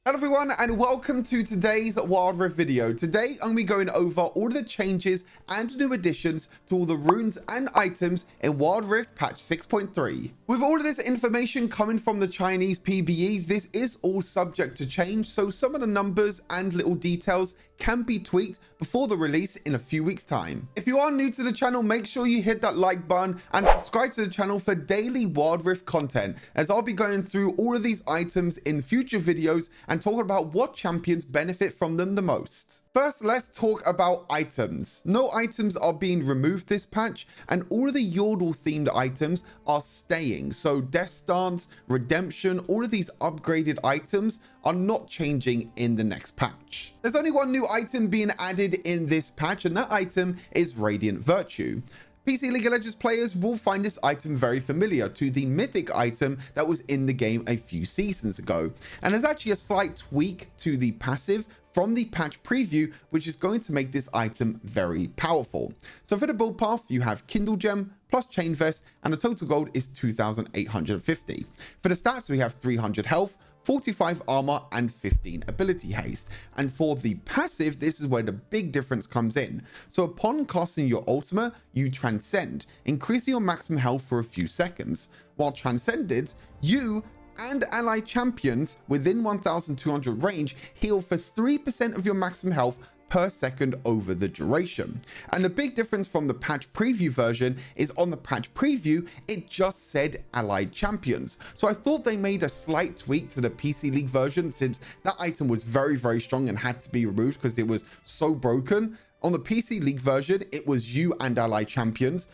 Hello everyone and welcome to today's Wild Rift video. Today I'm going to be going over all of the changes and new additions to all the runes and items in Wild Rift patch 6.3. With all of this information coming from the Chinese PBE, this is all subject to change, so some of the numbers and little details can be tweaked before the release in a few weeks time. If you are new to the channel, make sure you hit that like button and subscribe to the channel for daily Wild Rift content, as I'll be going through all of these items in future videos and talking about what champions benefit from them the most. First, let's talk about items. No items are being removed this patch, and all of the Yordle themed items are staying. So Death Stance, Redemption, all of these upgraded items are not changing in the next patch. There's only one new item being added in this patch, and that item is Radiant Virtue. PC League of Legends players will find this item very familiar to the mythic item that was in the game a few seasons ago. And there's actually a slight tweak to the passive from the patch preview, which is going to make this item very powerful. So for the build path, you have Kindle Gem plus Chain Vest, and the total gold is 2,850. For the stats, we have 300 health, 45 armor and 15 ability haste. And for the passive, this is where the big difference comes in. So upon casting your ultimate, you transcend, increasing your maximum health for a few seconds. While transcended, you and ally champions within 1,200 range heal for 3% of your maximum health per second over the duration. And the big difference from the patch preview version is on the patch preview, it just said allied champions. So I thought they made a slight tweak to the PC League version, since that item was very strong and had to be removed because it was so broken. On the PC League version, it was you and allied champions.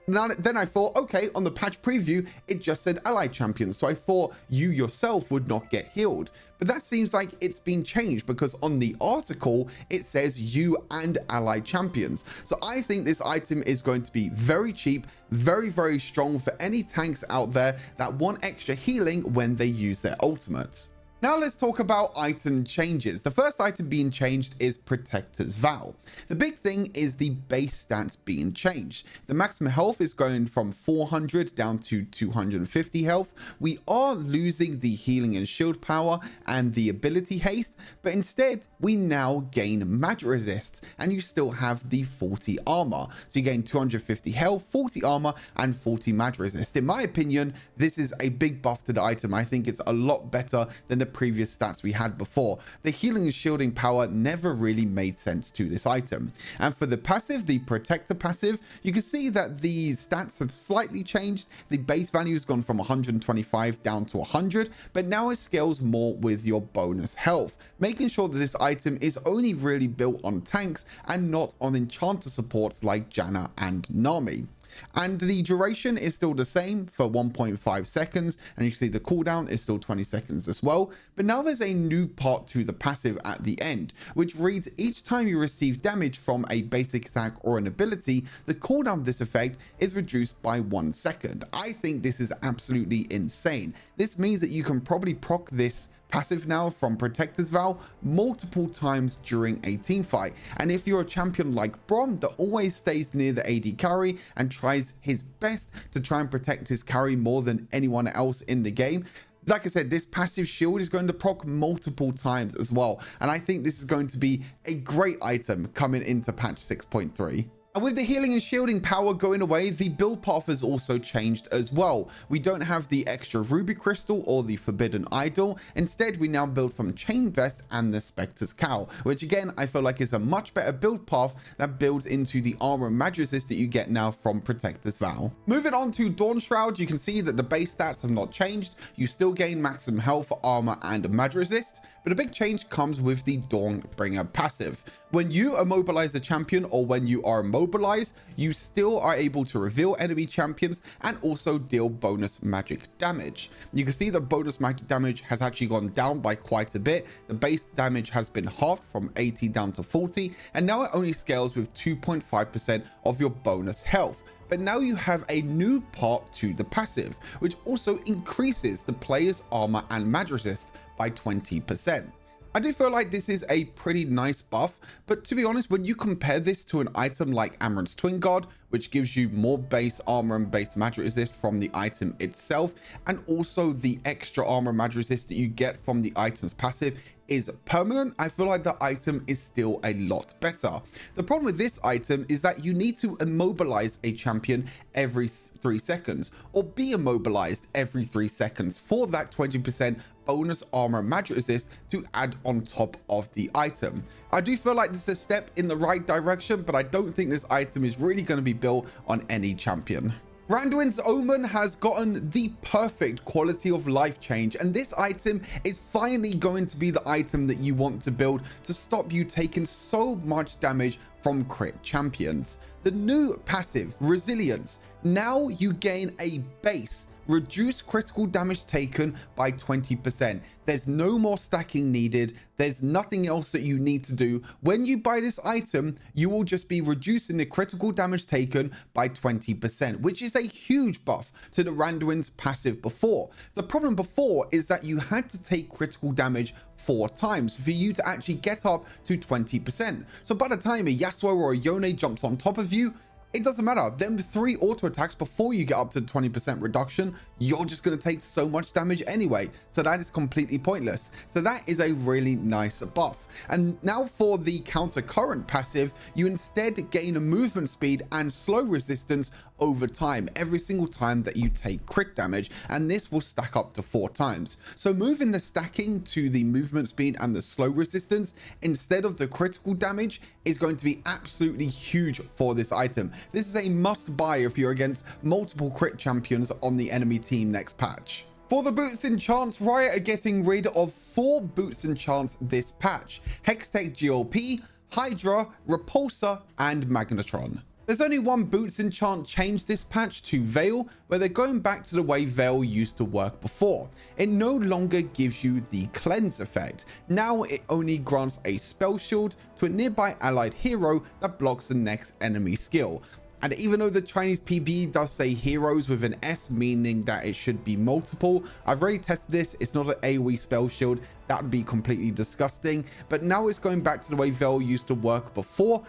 Now, then I thought, okay, on the patch preview, it just said allied champions. So I thought you yourself would not get healed. But that seems like it's been changed, because on the article, it says you and allied champions. So I think this item is going to be very cheap, very strong for any tanks out there that want extra healing when they use their ultimates. Now let's talk about item changes. The first item being changed is Protector's Vow. The big thing is the base stats being changed. The maximum health is going from 400 down to 250 health. We are losing the healing and shield power and the ability haste, but instead we now gain magic resist, and you still have the 40 armor. So you gain 250 health, 40 armor and 40 magic resist. In my opinion, this is a big buff to the item. I think it's a lot better than the previous stats we had before. The healing and shielding power never really made sense to this item. And for the passive, the Protector passive, you can see that the stats have slightly changed. The base value has gone from 125 down to 100, but now it scales more with your bonus health, making sure that this item is only really built on tanks and not on enchanter supports like Janna and Nami. And the duration is still the same for 1.5 seconds, and you can see the cooldown is still 20 seconds as well. But now there's a new part to the passive at the end, which reads: each time you receive damage from a basic attack or an ability, the cooldown of this effect is reduced by 1 second. I think this is absolutely insane. This means that you can probably proc this passive now from Protector's Vow multiple times during a team fight. And if you're a champion like Brom that always stays near the AD carry and tries his best to try and protect his carry more than anyone else in the game, like I said, this passive shield is going to proc multiple times as well. And I think this is going to be a great item coming into patch 6.3. And with the healing and shielding power going away, the build path has also changed as well. We don't have the extra ruby crystal or the forbidden idol. Instead, we now build from Chain Vest and the Spectre's Cowl, which again, I feel like is a much better build path that builds into the armor and magic resist that you get now from Protector's Vow. Moving on to Dawn Shroud, you can see that the base stats have not changed. You still gain maximum health, armor and magic resist, but a big change comes with the Dawnbringer passive. When you immobilize a champion, or when you are immobilized, you still are able to reveal enemy champions and also deal bonus magic damage. You can see the bonus magic damage has actually gone down by quite a bit. The base damage has been halved from 80 down to 40, and now it only scales with 2.5% of your bonus health. But now you have a new part to the passive, which also increases the player's armor and magic resist by 20%. I do feel like this is a pretty nice buff, but to be honest, when you compare this to an item like Amaranth's Twin Guard, which gives you more base armor and base magic resist from the item itself, and also the extra armor and magic resist that you get from the item's passive is permanent, I feel like the item is still a lot better. The problem with this item is that you need to immobilize a champion every 3 seconds, or be immobilized every 3 seconds for that 20% bonus armor and magic resist to add on top of the item. I do feel like this is a step in the right direction, but I don't think this item is really going to be built on any champion. Randuin's Omen has gotten the perfect quality of life change, and this item is finally going to be the item that you want to build to stop you taking so much damage from crit champions. The new passive, Resilience, now you gain a base reduce critical damage taken by 20%. There's no more stacking needed. There's nothing else that you need to do. When you buy this item, you will just be reducing the critical damage taken by 20%, which is a huge buff to the Randuin's passive before. The problem before is that you had to take critical damage 4 times for you to actually get up to 20%. So by the time a Yasuo or a Yone jumps on top of you, it doesn't matter. Them 3 auto attacks before you get up to 20% reduction, you're just going to take so much damage anyway. So that is completely pointless. So that is a really nice buff. And now for the counter current passive, you instead gain a movement speed and slow resistance over time, every single time that you take crit damage, and this will stack up to 4 times. So moving the stacking to the movement speed and the slow resistance instead of the critical damage is going to be absolutely huge for this item. This is a must buy if you're against multiple crit champions on the enemy team next patch. For the boots and chants, Riot are getting rid of 4 boots and chants this patch: Hextech GLP, Hydra, Repulsor, and Magnetron. There's only one boots enchant change this patch to Veil, where they're going back to the way Veil used to work before. It no longer gives you the cleanse effect. Now it only grants a spell shield to a nearby allied hero that blocks the next enemy skill. And even though the Chinese PB does say heroes with an S, meaning that it should be multiple, I've already tested this. It's not an AoE spell shield. That would be completely disgusting. But now it's going back to the way Veil used to work before.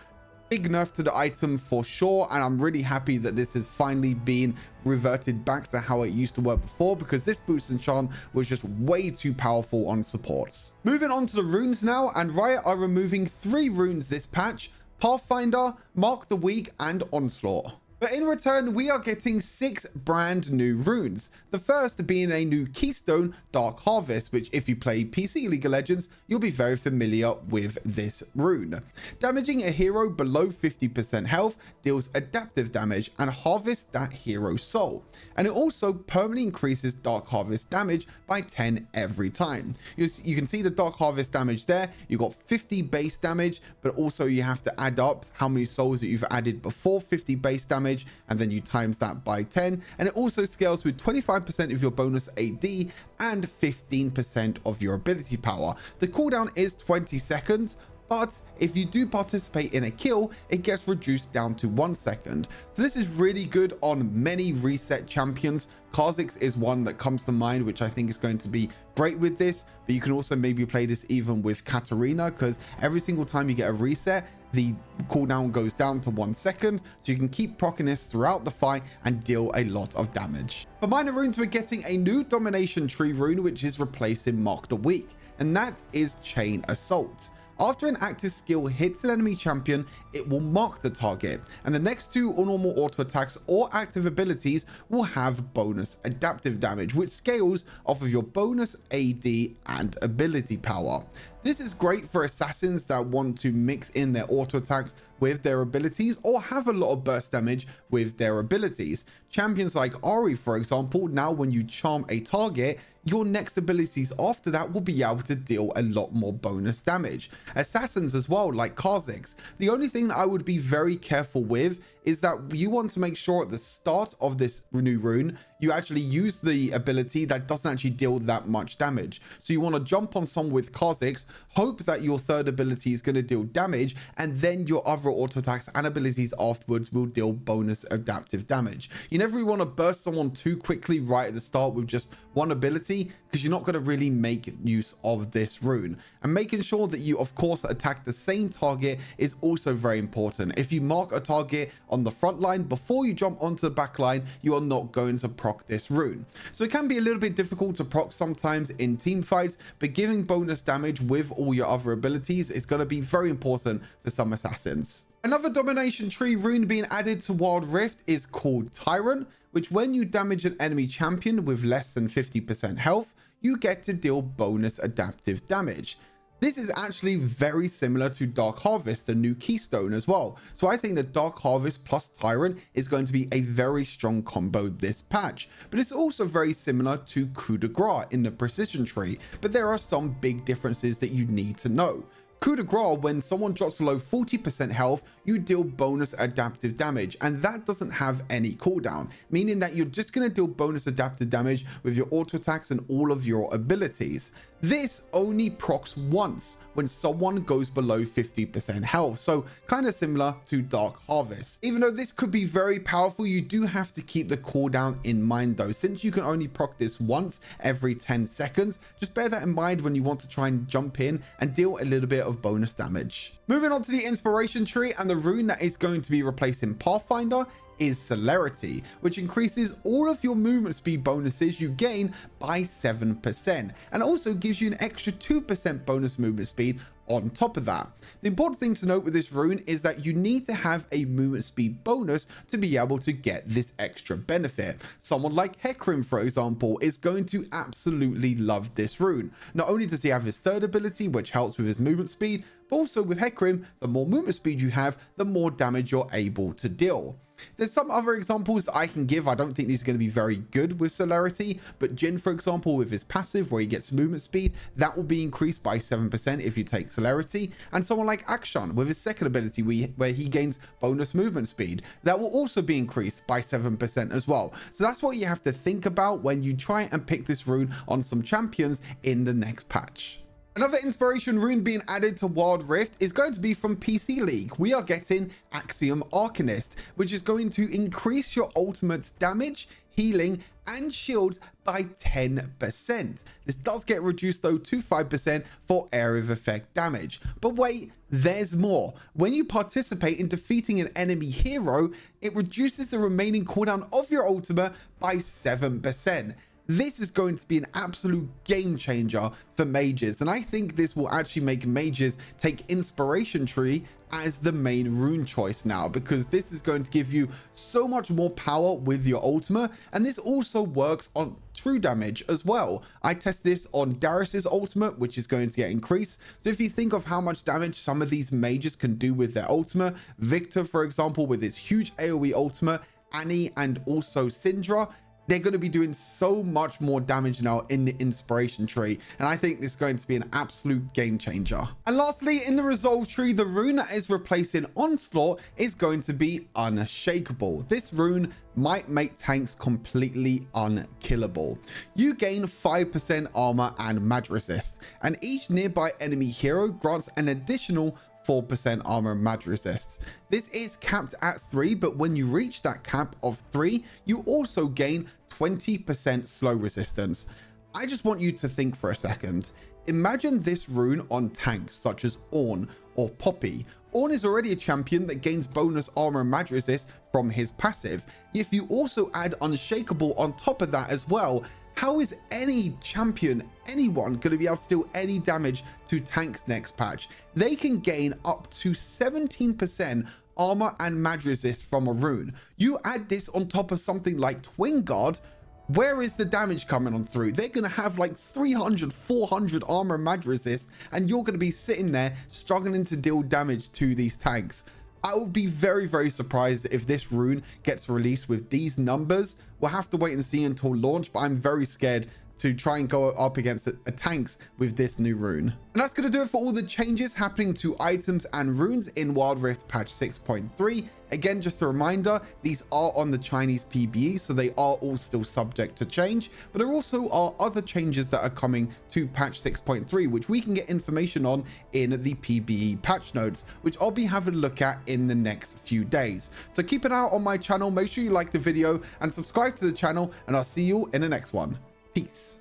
Big nerf to the item for sure, and I'm really happy that this has finally been reverted back to how it used to work before, because this boost enchant was just way too powerful on supports. Moving on to the runes now, and Riot are removing 3 runes this patch: Pathfinder, Mark the Weak, and Onslaught. But in return, we are getting 6 brand new runes. The first being a new keystone, Dark Harvest, which if you play PC League of Legends, you'll be very familiar with this rune. Damaging a hero below 50% health deals adaptive damage and harvests that hero's soul. And it also permanently increases Dark Harvest damage by 10 every time. You can see the Dark Harvest damage there. You've got 50 base damage, but also you have to add up how many souls that you've added before 50 base damage, and then you times that by 10, and it also scales with 25% of your bonus AD and 15% of your ability power. The cooldown is 20 seconds, but if you do participate in a kill, it gets reduced down to 1 second. So this is really good on many reset champions. Kha'Zix is one that comes to mind, which I think is going to be great with this, but you can also maybe play this even with Katarina, because every single time you get a reset, the cooldown goes down to 1 second, so you can keep proccing this throughout the fight and deal a lot of damage. For minor runes, we're getting a new domination tree rune, which is replacing Mark the Weak, and that is Chain Assault. After an active skill hits an enemy champion, it will mark the target, and the next 2 normal auto attacks or active abilities will have bonus adaptive damage, which scales off of your bonus AD and ability power. This is great for assassins that want to mix in their auto attacks with their abilities, or have a lot of burst damage with their abilities. Champions like Ahri, for example, now when you charm a target, your next abilities after that will be able to deal a lot more bonus damage. Assassins as well, like Kha'Zix. The only thing I would be very careful with is that you want to make sure at the start of this new rune, you actually use the ability that doesn't actually deal that much damage. So you want to jump on someone with Kha'Zix, hope that your third ability is going to deal damage, and then your other auto attacks and abilities afterwards will deal bonus adaptive damage. You never really want to burst someone too quickly right at the start with just one ability, because you're not going to really make use of this rune. And making sure that you of course attack the same target is also very important. If you mark a target on the front line before you jump onto the back line, you are not going to proc this rune. So it can be a little bit difficult to proc sometimes in team fights, but giving bonus damage with all your other abilities is going to be very important for some assassins. Another domination tree rune being added to Wild Rift is called Tyrant, which when you damage an enemy champion with less than 50% health, you get to deal bonus adaptive damage. This is actually very similar to Dark Harvest, the new keystone as well. So I think that Dark Harvest plus Tyrant is going to be a very strong combo this patch. But it's also very similar to Coup de Grace in the precision tree. But there are some big differences that you need to know. Coup de Grace, when someone drops below 40% health, you deal bonus adaptive damage, and that doesn't have any cooldown, meaning that you're just going to deal bonus adaptive damage with your auto attacks and all of your abilities. This only procs once when someone goes below 50% health, so kind of similar to Dark Harvest. Even though this could be very powerful, you do have to keep the cooldown in mind though. Since you can only proc this once every 10 seconds, just bear that in mind when you want to try and jump in and deal a little bit of bonus damage. Moving on to the inspiration tree, and the rune that is going to be replacing Pathfinder is Celerity, which increases all of your movement speed bonuses you gain by 7%, and also gives you an extra 2% bonus movement speed on top of that. The important thing to note with this rune is that you need to have a movement speed bonus to be able to get this extra benefit. Someone like Hecarim, for example, is going to absolutely love this rune. Not only does he have his third ability, which helps with his movement speed, but also with Hecarim, the more movement speed you have, the more damage you're able to deal. There's some other examples that I can give. I don't think these are going to be very good with Celerity, but Jin, for example, with his passive where he gets movement speed, that will be increased by 7% if you take Celerity. And someone like Akshan with his second ability where he gains bonus movement speed, that will also be increased by 7% as well. So that's what you have to think about when you try and pick this rune on some champions in the next patch. Another inspiration rune being added to Wild Rift is going to be from PC League. We are getting Axiom Arcanist, which is going to increase your ultimate's damage, healing, and shields by 10%. This does get reduced though to 5% for area of effect damage. But wait, there's more. When you participate in defeating an enemy hero, it reduces the remaining cooldown of your ultimate by 7%. This is going to be an absolute game changer for mages, and I think this will actually make mages take inspiration tree as the main rune choice now, because this is going to give you so much more power with your ultimate, and this also works on true damage as well. I test this on Darius's ultimate, which is going to get increased. So if you think of how much damage some of these mages can do with their ultimate, Victor, for example, with his huge AoE ultimate, Annie, and also Syndra, they're going to be doing so much more damage now in the inspiration tree, and I think this is going to be an absolute game changer. And lastly, in the resolve tree, the rune that is replacing Onslaught is going to be Unshakable. This rune might make tanks completely unkillable. You gain 5% armor and mag resist, and each nearby enemy hero grants an additional 4% armor and mag resists. This is capped at 3, but when you reach that cap of 3, you also gain 20% slow resistance. I just want you to think for a second. Imagine this rune on tanks such as Ornn or Poppy. Ornn is already a champion that gains bonus armor and mag resist from his passive. If you also add Unshakable on top of that as well, how is any champion, anyone, going to be able to deal any damage to tanks next patch? They can gain up to 17% armor and mag resist from a rune. You add this on top of something like Twin Guard, where is the damage coming on through? They're going to have like 300, 400 armor and mag resist, and you're going to be sitting there struggling to deal damage to these tanks. I would be very, very surprised if this rune gets released with these numbers. We'll have to wait and see until launch, but I'm very scared to try and go up against a tanks with this new rune. And that's going to do it for all the changes happening to items and runes in Wild Rift patch 6.3. Again, just a reminder, these are on the Chinese PBE, so they are all still subject to change, but there also are other changes that are coming to patch 6.3, which we can get information on in the PBE patch notes, which I'll be having a look at in the next few days. So keep an eye out on my channel, make sure you like the video and subscribe to the channel, and I'll see you in the next one. Peace.